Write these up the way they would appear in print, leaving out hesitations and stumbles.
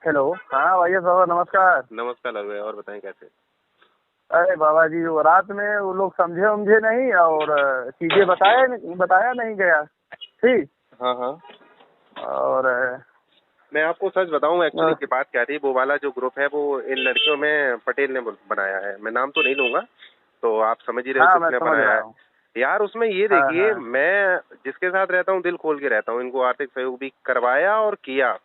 Hello. हाँ भैया बाबा नमस्कार। नमस्कार लालू भाई, और बताएं कैसे। अरे बाबा जी वो रात में वो लोग समझे उमझे नहीं और चीजें बताया नहीं गया। ठीक। हाँ हाँ। और मैं आपको सच बताऊं, एक्चुअली की बात क्या थी, वो वाला जो ग्रुप है वो इन लड़कियों में पटेल ने बनाया है। मैं नाम तो नहीं लूंगा, तो आप समझ ही रहे हो हाँ मैं किसने समझ बनाया रहा है। हूँ। यार उसमें ये हाँ देखिए, हाँ मैं जिसके साथ रहता हूँ दिल खोल के रहता हूँ, इनको आर्थिक सहयोग भी करवाया और किया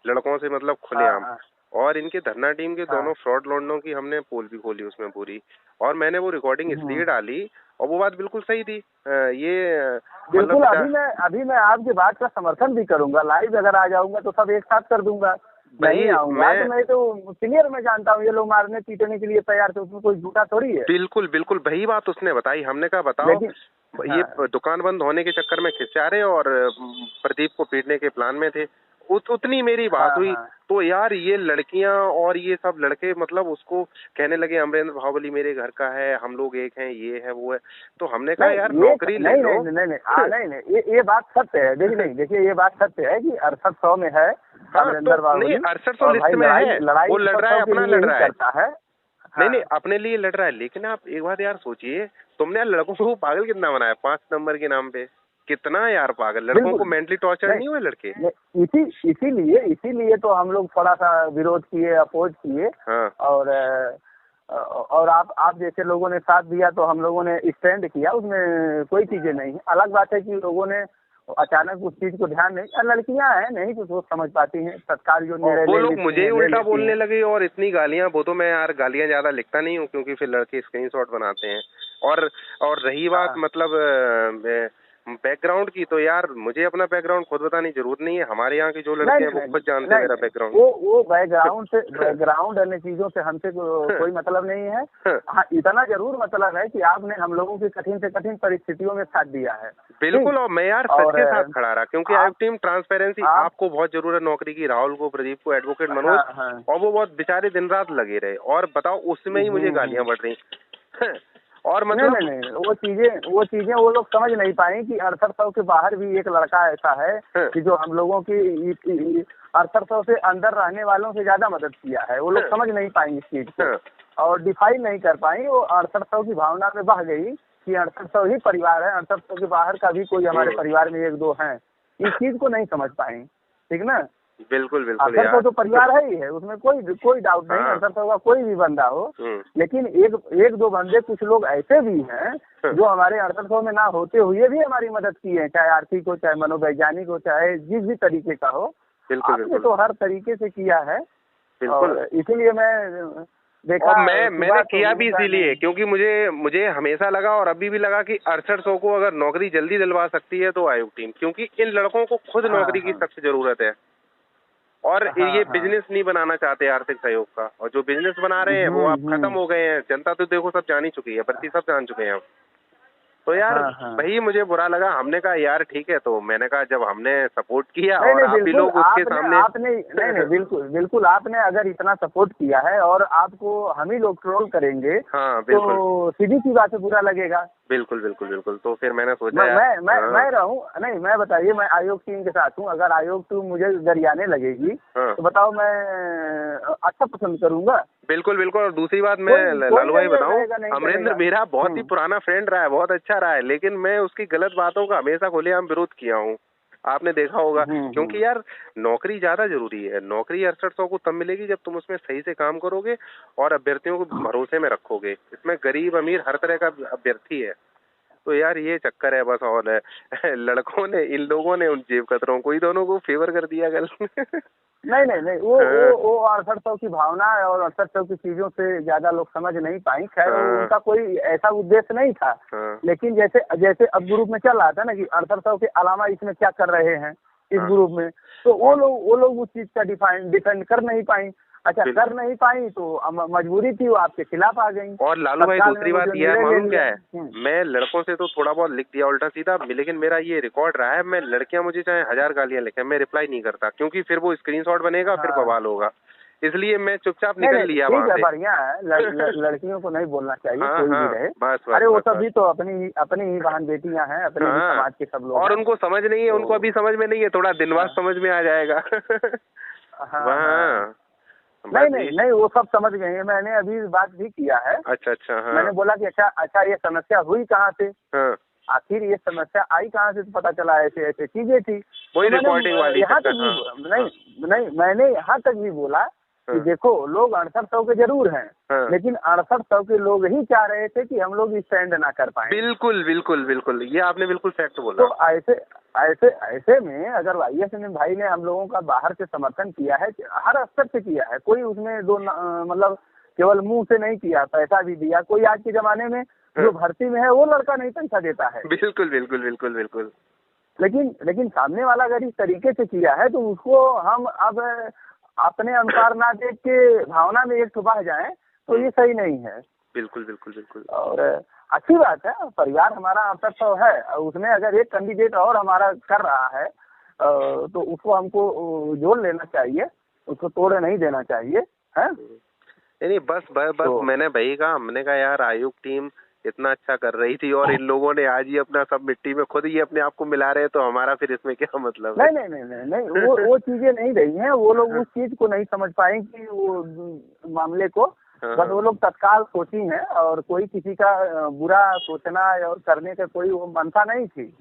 लड़कों से, मतलब हाँ खुलेआम। हाँ और इनके धरना टीम के दोनों हाँ। फ्रॉड लौंडों की हमने पोल भी खोली उसमें पूरी। और मैंने वो रिकॉर्डिंग इसलिए हम्म। डाली, और वो बात बिल्कुल सही थी। ये मतलब बिल्कुल। अभी मैं आपकी बात का समर्थन भी करूंगा। लाइव अगर आ जाऊंगा तो सब एक साथ कर दूंगा। नहीं वही आऊंगा तो मैं मैं तो क्लियर मैं जानता हूँ ये लोग मारने पीटने के लिए तैयार थे, उसमें कोई झूठा थोड़ी है। बिल्कुल बिल्कुल वही बात उसने बताई। हमने कहा बताओ, लेकिन ये हाँ दुकान बंद होने के चक्कर में खिंचा रहे और प्रदीप को पीटने के प्लान में थे। उतनी मेरी बात हाँ हुई। हाँ। तो यार ये लड़कियां और ये सब लड़के मतलब उसको कहने लगे अमरेंद्र बाहुबली मेरे घर का है, हम लोग एक हैं, ये है वो है। तो हमने कहा यार नहीं ये नौकरी ले नहीं लो। नहीं नहीं नहीं नहीं नहीं ये बात सत्य है। देखिए नहीं देखिए ये बात सत्य है कि 6800 में है हाँ तो अमरिंदर नहीं, बाहुबली। 6800 और लिस्ट भाई में लड़ाई है, लड़ाई वो लड़ रहा है, 6800 के अपना लिए लड़ ही रहा है। करता है। नहीं हाँ नहीं, अपने लिए लड़ रहा है। लेकिन आप एक बात यार सोचिए, तुमने यार लड़कों को पागल कितना बनाया 5 नंबर के नाम पे। कितना यार पागल, लड़कों को बिल्कुल। मेंटली टॉर्चर नहीं नहीं हुए लड़के। नहीं, इसीलिए तो हम लोग थोड़ा सा विरोध किए, अपोज किए। हाँ और आप जैसे लोगों ने साथ दिया तो हम लोगों ने स्टैंड किया, उसमें कोई चीजें नहीं है। अलग बात है कि लोगों ने अचानक उस चीज को ध्यान नहीं, लड़कियां हैं नहीं कुछ वो समझ पाती हैं, तत्काल जो और निर्णय वो ले लोग लेती मुझे ही हैं ले उल्टा लेती बोलने हैं। लगे और इतनी गालियां। वो तो मैं यार गालियां ज्यादा लिखता नहीं हूँ, क्योंकि फिर लड़के स्क्रीनशॉट बनाते हैं। और रही बात हाँ मतलब बैकग्राउंड की, तो यार मुझे अपना बैकग्राउंड खुद बताने की जरूरत नहीं है। हमारे यहाँ के जो नहीं लड़के हैं वो नहीं खुद जानते हैं नहीं मेरा नहीं बैकग्राउंड। वो बैकग्राउंड अन्य चीजों से हमसे कोई मतलब नहीं है। हाँ इतना जरूर मतलब है कि आपने हम लोगों की कठिन से कठिन परिस्थितियों में साथ दिया है। ठीक। बिल्कुल। और मैं यार सच और के साथ खड़ा रहा, क्योंकि आई आप टीम ट्रांसपेरेंसी आप आपको बहुत जरूरत है नौकरी की, राहुल को, प्रदीप को, एडवोकेट मनोज। हाँ हाँ। और वो बहुत बेचारे दिन रात लगे रहे, और बताओ उसमें ही मुझे गालियां हम्म। बढ़ रही। और नहीं मतलब नहीं नहीं वो चीजें वो लोग समझ नहीं पाए कि 6800 के बाहर भी एक लड़का ऐसा है कि जो हम लोगों की 6800 से अंदर रहने वालों से ज्यादा मदद किया है। वो लोग समझ नहीं पाएंगे इस चीज को और डिफाइन नहीं कर पाएंगे। वो 6800 की भावना में बह गई कि 6800 ही परिवार है, 6800 के बाहर का भी कोई हमारे परिवार में एक दो हैं। इस चीज को नहीं समझ पाएंगे। ठीक ना। बिल्कुल बिल्कुल 6800 यार। तो परिवार है ही है, उसमें कोई डाउट नहीं। हाँ 6800 का कोई भी बंदा हो, लेकिन एक दो बंदे कुछ लोग ऐसे भी हैं जो हमारे 6800 में ना होते हुए भी हमारी मदद की है, चाहे आर्थिक हो, चाहे मनोवैज्ञानिक हो, चाहे जिस भी तरीके का हो। बिल्कुल आपने बिल्कुल तो हर तरीके से किया है। बिल्कुल। और इसीलिए मैं और देखा मैंने सुबह तो किया भी होगा इसीलिए, नहीं। क्योंकि मुझे मुझे हमेशा लगा और अभी भी लगा कि 6800 को अगर नौकरी जल्दी दिलवा सकती है तो आयोग टीम, क्योंकि इन लड़कों को खुद हाँ नौकरी की हाँ सख्त जरूरत है। और हाँ ये हाँ। बिजनेस नहीं बनाना चाहते आर्थिक सहयोग का, और जो बिजनेस बना रहे हैं वो आप खत्म हम्म। हो गए हैं। जनता तो देखो सब जान ही चुकी है, बत्ती सब जान चुके हैं अब। तो यार हाँ हाँ। वही मुझे बुरा लगा। हमने कहा यार ठीक है, तो मैंने कहा जब हमने सपोर्ट किया नहीं और नहीं आप भी बिल्कुल लोग उसके आपने सामने। आपने नहीं नहीं बिल्कुल बिल्कुल आपने अगर इतना सपोर्ट किया है और आपको हम ही लोग ट्रोल करेंगे हाँ तो बिल्कुल सीधी सी बात है बुरा लगेगा। बिल्कुल बिल्कुल बिल्कुल। तो फिर मैंने सोचा यार। मैं रहूं नहीं, मैं बताइए मैं आयोग टीम के साथ हूँ। अगर आयोग टीम मुझे गरियाने लगेगी हाँ तो बताओ मैं अच्छा पसंद करूंगा। बिल्कुल बिल्कुल। और दूसरी बात मैं कोई लालू भाई नहीं बताऊं, रहेगा नहीं अमरेंद्र करेगा। मेरा बहुत ही पुराना फ्रेंड रहा है, बहुत अच्छा रहा है, लेकिन मैं उसकी गलत बातों का हमेशा खुलेआम विरोध किया हूँ। आपने देखा होगा, क्योंकि यार नौकरी ज्यादा जरूरी है। नौकरी 6800 को तब मिलेगी जब तुम उसमें सही से काम करोगे और अभ्यर्थियों को भरोसे में रखोगे। इसमें गरीब अमीर हर तरह का अभ्यर्थी है। तो यार ये चक्कर है बस, और लड़कों ने, इन लोगों ने उन जेब कतरों को ही दोनों को फेवर कर दिया कल। नहीं नहीं नहीं हाँ, वो 6800 की भावना है और 6800 की चीजों से ज्यादा लोग समझ नहीं पाई। खैर हाँ, उनका कोई ऐसा उद्देश्य नहीं था। हाँ, लेकिन जैसे जैसे अब ग्रुप में चल रहा था ना कि 6800 के अलावा इसमें क्या कर रहे हैं इस हाँ। ग्रुप में, तो और वो लोग उस चीज का डिफेंड कर नहीं पाई। अच्छा बिल- कर नहीं पाई तो मजबूरी थी, वो आपके खिलाफ आ गई। और लालू भाई तत्काल में दूसरी वो बात जो यह है, निर्णय ले मालूम क्या लिया। है, मैं लड़कों से तो थोड़ा बहुत लिख दिया उल्टा सीधा, लेकिन मेरा ये रिकॉर्ड रहा है, मैं लड़कियां मुझे चाहे 1000 गालियां लिखें मैं रिप्लाई नहीं करता, क्योंकि फिर वो स्क्रीनशॉट बनेगा, फिर हाँ बवाल होगा। इसलिए मैं चुपचाप नहीं निकल नहीं लिया ठीक वहां है, से। बढ़िया है। लड़कियों को नहीं बोलना चाहिए, हाँ कोई भी हाँ, रहे। बस बस अरे वो बस बस। सभी तो अपनी ही बहन बेटियां हैं, अपने ही हाँ, समाज के सब लोग और हैं। उनको समझ नहीं है, उनको तो अभी समझ में नहीं है, थोड़ा दिन बाद हाँ समझ में आ जाएगा। हाँ हाँ। वहाँ महाराज नहीं नहीं वो सब समझ गए हैं, मैंने अभी बात भी किया है। अच्छा अच्छा। हाँ। मैंने बोला कि अच्छा ये समस्या हुई कहाँ से, हाँ। आखिर ये समस्या आई कहाँ से, तो पता चला ऐसे ऐसे चीजें थी। वही तो रिपोर्टिंग वाली यहाँ तक हाँ, भी नहीं मैंने यहाँ तक भी बोला कि देखो लोग 6800 के जरूर हैं, लेकिन 6800 के लोग ही चाह रहे थे कि हम लोग स्टैंड ना कर पाए। बिल्कुल बिल्कुल बिल्कुल, ये आपने बिल्कुल फैक्ट बोला। तो ऐसे ऐसे ऐसे में अगर YSN भाई ने हम लोगों का बाहर से समर्थन किया है, हर स्तर से किया है, कोई उसमें मतलब केवल मुंह से नहीं किया, पैसा भी दिया। कोई आज के जमाने में जो भर्ती में है वो लड़का नहीं पैसा देता है। बिल्कुल बिल्कुल बिल्कुल बिल्कुल। लेकिन सामने वाला अगर इस तरीके से किया है तो उसको हम अब अपने अनुसार ना देख के भावना में एक बह जाए तो ये सही नहीं है। बिल्कुल बिल्कुल बिल्कुल। और अच्छी बात है, परिवार हमारा 6800 है, उसमें अगर एक कैंडिडेट और हमारा कर रहा है तो उसको हमको जोड़ लेना चाहिए, उसको तोड़ नहीं देना चाहिए है। नहीं बस तो मैंने भाई कहा, हमने कहा यार आयोग टीम इतना अच्छा कर रही थी और इन लोगों ने आज ही अपना सब मिट्टी में खुद ही अपने आप को मिला रहे, तो हमारा फिर इसमें क्या मतलब है? नहीं वो चीजें नहीं रही हैं, वो लोग उस चीज को नहीं समझ पाएंगे वो मामले को। बस वो लोग तत्काल सोची हैं और कोई किसी का बुरा सोचना और करने का कोई वो मनसा नहीं थी,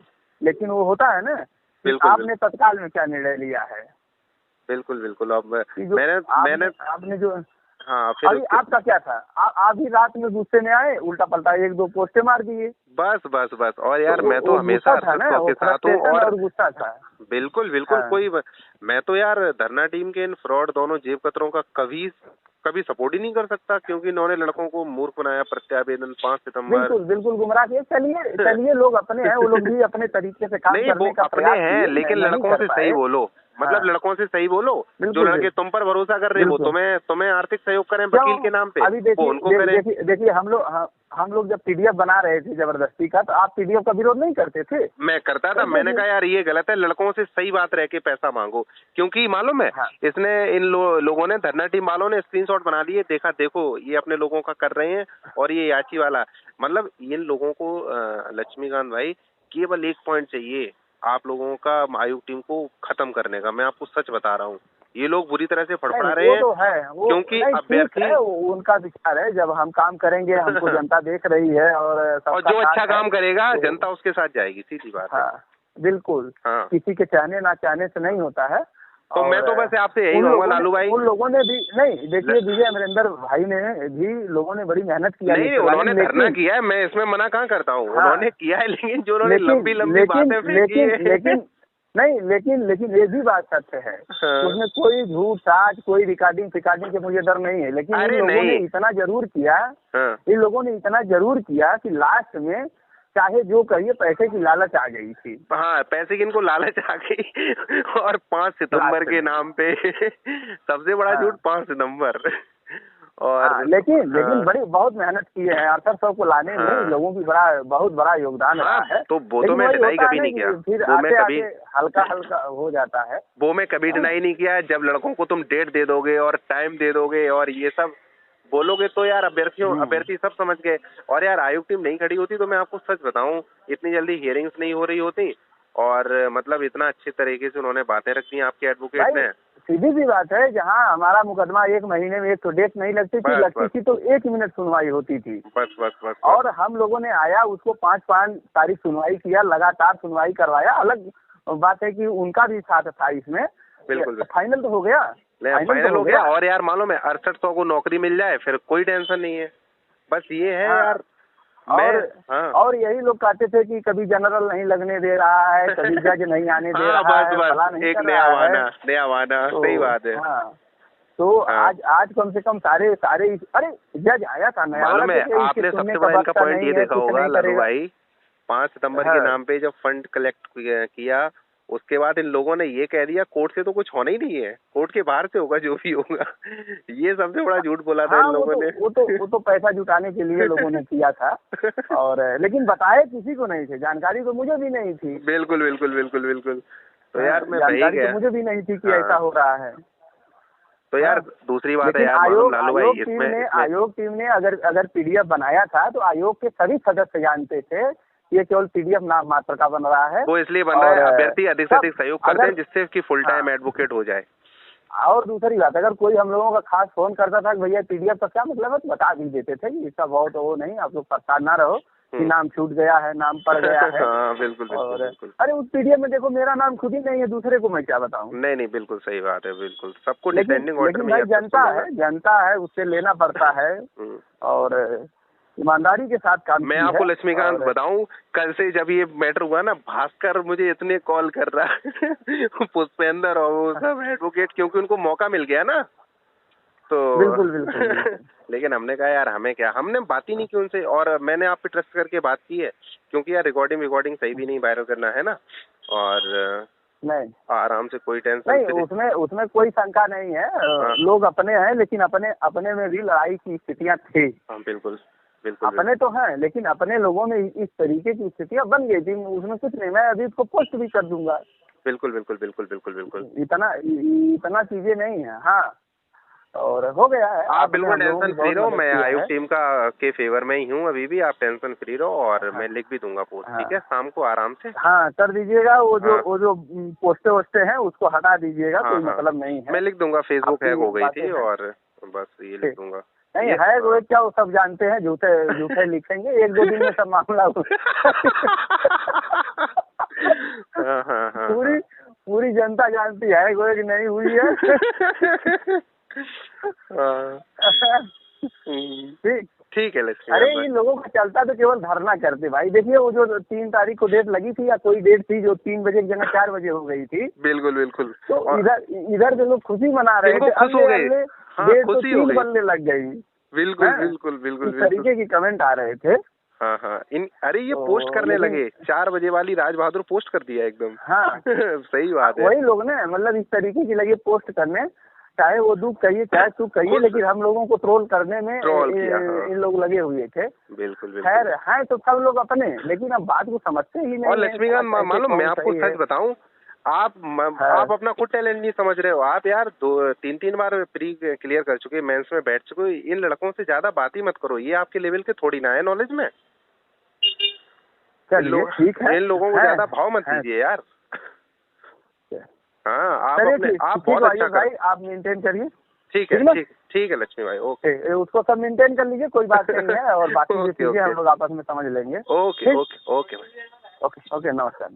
लेकिन वो होता है ना कि आपने तत्काल में क्या निर्णय लिया है। बिल्कुल बिल्कुल। अब मैंने आपने जो हाँ फिर अभी आपका क्या था, आप भी रात में गुस्से में आए, उल्टा पलटा 1-2 पोस्टें मार दिए। बस और यार मैं तो हमेशा के साथ हूँ और गुस्सा था। बिल्कुल बिल्कुल। कोई मैं तो यार धरना टीम के इन फ्रॉड दोनों जेब कतरों का कभी सपोर्ट ही नहीं कर सकता, क्योंकि इन्होंने लड़कों को मूर्ख बनाया। प्रत्यावेदन 5 सितंबर बिल्कुल गुमराह किए। चलिए लोग अपने हैं, वो लोग भी अपने तरीके से काम करने का अपने हैं, लेकिन लड़कों से सही बोलो, मतलब लड़कों से सही बोलो। जो लड़के तुम पर भरोसा कर रहे हो तुम्हें आर्थिक सहयोग करें वकील के नाम पे, अभी देखिए हम लोग जब PDF बना रहे थे जबरदस्ती का, तो आप PDF का विरोध नहीं करते थे? मैं करता था। मैंने कहा यार ये गलत है, लड़कों से सही बात रह के पैसा मांगो, क्योंकि मालूम है इसने इन लोगों ने, धरना टीम वालों ने स्क्रीनशॉट बना लिए, देखा देखो ये अपने लोगों का कर रहे हैं और ये याची वाला, मतलब इन लोगों को लक्ष्मीकांत भाई केवल एक पॉइंट चाहिए आप लोगों का आयोग टीम को खत्म करने का। मैं आपको सच बता रहा हूँ, ये लोग बुरी तरह से फड़फड़ा रहे हैं। तो है क्योंकि अभ्यर्थी उनका विचार है, जब हम काम करेंगे हमको जनता देख रही है और जो अच्छा काम करेगा जनता उसके साथ जाएगी, सीधी बात है। बिल्कुल। किसी के चाहने ना चाहने से नहीं होता है। तो मैं तो बस आपसे यही कहूँगा लालू भाई, उन लोगों ने भी नहीं, देखिए विजय अमरिंदर भाई ने भी, लोगों ने बड़ी मेहनत किया। नहीं उन्होंने धरना किया है, मैं इसमें मना कहाँ करता हूँ, उन्होंने किया है, लेकिन जो उन्होंने लंबी बातें लेकिन ये भी बात सत्य है, उसमें कोई झूठ साज कोई रिकॉर्डिंग के मुझे डर नहीं है। लेकिन इन लोगों ने इतना जरूर किया कि लास्ट में चाहे जो कहिए पैसे की लालच आ गई थी। हाँ पैसे की इनको लालच आ गई और 5 सितंबर के नाम पे सबसे बड़ा झूठ 5 सितंबर। और लेकिन बहुत मेहनत की है 6800 को लाने में, लोगों की बहुत बड़ा योगदान रहा है। तो वो तो मैं डिनाई कभी नहीं किया, फिर आगे हल्का हल्का हो जाता है, वो मैं कभी डिनाई नहीं किया। जब लड़कों को तुम डेट दे दोगे और टाइम दे दोगे और ये सब बोलोगे तो यार अभ्यर्थी सब समझ गए। और यार आयोग टीम नहीं खड़ी होती तो मैं आपको सच बताऊं, इतनी जल्दी हियरिंग्स नहीं हो रही होती, और मतलब इतना अच्छे तरीके से उन्होंने बातें रखी हैं आपके एडवोकेट ने। सीधी सी बात है, जहां हमारा मुकदमा 1 महीने में 1 तो डेट नहीं लगती थी, तो 1 मिनट सुनवाई होती थी। बस। और हम लोगों ने आया उसको 5 तारीख सुनवाई किया, लगातार सुनवाई करवाया। अलग बात है कि उनका भी साथ था इसमें। बिल्कुल फाइनल तो हो गया, फाइनल हो गया। और यार मालूम है 6800 को नौकरी मिल जाए फिर कोई टेंशन नहीं है, बस ये है यार। और यही लोग कहते थे कि कभी जनरल नहीं लगने दे रहा है, कभी जज नहीं आने दे रहा है, बस एक नया वादा सही बात है। तो आज कम से कम सारे अरे जज आया था नया। मालूम है आपने सबसे बड़ा इनका पॉइंट ये देखा होगा लालू भाई, 5 सितंबर के नाम पे जब फंड कलेक्ट किया, उसके बाद इन लोगों ने ये कह दिया कोर्ट से तो कुछ होना ही नहीं है, कोर्ट के बाहर से होगा जो भी होगा। ये सबसे बड़ा झूठ बोला था इन लोगों ने। वो तो पैसा जुटाने के लिए लोगों ने किया था। और लेकिन बताए किसी को नहीं थे, जानकारी तो मुझे भी नहीं थी। बिल्कुल। तो यार मैं जानकारी तो मुझे भी नहीं थी कि ऐसा हो रहा है। तो यार दूसरी बात है यार आयोग टीम ने अगर PDF बनाया था तो आयोग के सभी सदस्य जानते थे ये केवल PDF नाम मात्र का बन रहा है। वो इसलिए बन रहा है अभ्यर्थी अधिक से अधिक सहयोग करते हैं जिससे कि फुल टाइम एडवोकेट हो जाए। और दूसरी बात, अगर कोई हम लोगों का खास फोन करता था कि भैया पीडीएफ का क्या मतलब है, तो बता भी देते थे कि इसका बहुत वो नहीं, आप लोग परेशान ना रहो कि नाम छूट गया है, नाम पड़ गया है। हाँ बिल्कुल बिल्कुल और बिल्कुल। अरे उस पीडीएफ में देखो मेरा नाम खुद ही नहीं है, दूसरे को मैं क्या बताऊं। नहीं नहीं बिल्कुल सही बात है, बिल्कुल सबको लेकिन डिसेंडिंग ऑर्डर लेकिन में भाई ही जनता है उससे लेना पड़ता है और ईमानदारी के साथ काम मैं आपको लक्ष्मीकांत बताऊं, कल से जब ये मैटर हुआ ना, भास्कर मुझे इतने कॉल कर रहा है पुष्पेंद्र और वो सब एडवोकेट, क्योंकि उनको मौका मिल गया ना, तो बिल्कुल बिल्कुल लेकिन हमने कहा यार हमें क्या, हमने बात ही नहीं की उनसे, और मैंने आप पे ट्रस्ट करके बात की है, क्योंकि यार रिकॉर्डिंग सही भी नहीं वायरल करना है ना, और नहीं आराम से कोई टेंशन नहीं, उसमें कोई शंका नहीं है। लोग अपने हैं, लेकिन अपने में भी लड़ाई की स्थितियां थी। हाँ बिल्कुल बिल्कुल अपने तो हैं, लेकिन अपने लोगों में इस तरीके की स्थितियां बन गई थी, उसमें कुछ नहीं, मैं अभी इसको पोस्ट भी कर दूंगा। बिल्कुल बिल्कुल बिल्कुल बिल्कुल बिल्कुल इतना चीजें नहीं है। हाँ, और हो गया है। आप बिल्कुल टेंशन फ्री रहो, मैं आयोग टीम के फेवर में ही हूँ अभी भी, आप टेंशन फ्री रहो, और मैं लिख भी दूंगा पोस्ट, ठीक है, शाम को आराम से। हाँ कर दीजिएगा, वो जो पोस्टे वोस्टे हैं उसको हटा दीजिएगा, कोई मतलब नहीं है। मैं लिख दूंगा, फेसबुक हैक हो गई थी, और बस ये लिख दूंगा। नहीं है वो क्या, वो सब जानते हैं, झूठे लिखेंगे, 1-2 दिन में सब मामला पूरी जनता जानती है वो कि नहीं हुई है। ठीक है लक्ष्मी। अरे इन लोगों का चलता तो केवल धरना करते भाई। देखिए वो जो 3 तारीख को डेट लगी थी, या कोई डेट थी जो 3 बजे की जगह 4 बजे हो गई थी। बिल्कुल बिल्कुल। तो इधर जो लोग खुशी मना रहे थे, खुश हो गए, डेट तो 3 बनने लग गई। बिल्कुल बिल्कुल बिल्कुल इस तरीके की कमेंट आ रहे थे। हाँ हाँ, अरे ये पोस्ट करने लगे, 4 बजे वाली राज बहादुर पोस्ट कर दिया एकदम। हाँ सही बात है। वही लोग ना, मतलब इस तरीके की लगे पोस्ट करने, चाहे वो दुख कहिए चाहे सुख कहिए, लेकिन हम लोगों को ट्रोल करने में इन लोग लगे हुए थे। बिल्कुल खैर है तो सब लोग अपने, लेकिन अब बात को समझते ही नहीं। और लक्ष्मीकांत मालूम, मैं आपको सच बताऊं, आप अपना खुद टैलेंट नहीं समझ रहे हो। आप यार 2-3 बार प्री क्लियर कर चुके, मेंस में बैठ चुके, इन लड़कों से ज्यादा बात ही मत करो, ये आपके लेवल के थोड़ी ना है नॉलेज में। ठीक है, इन लोगों को ज्यादा भाव मत दीजिए यार। हाँ आप बहुत अच्छा भाई, आप मेंटेन करिए। ठीक है ठीक है लक्ष्मी भाई, ओके। उसको सब मेंटेन कर लीजिए, कोई बात नहीं है, और बाकी चीजें हम लोग आपस में समझ लेंगे। ओके ओके ओके भाई, ओके नमस्कार।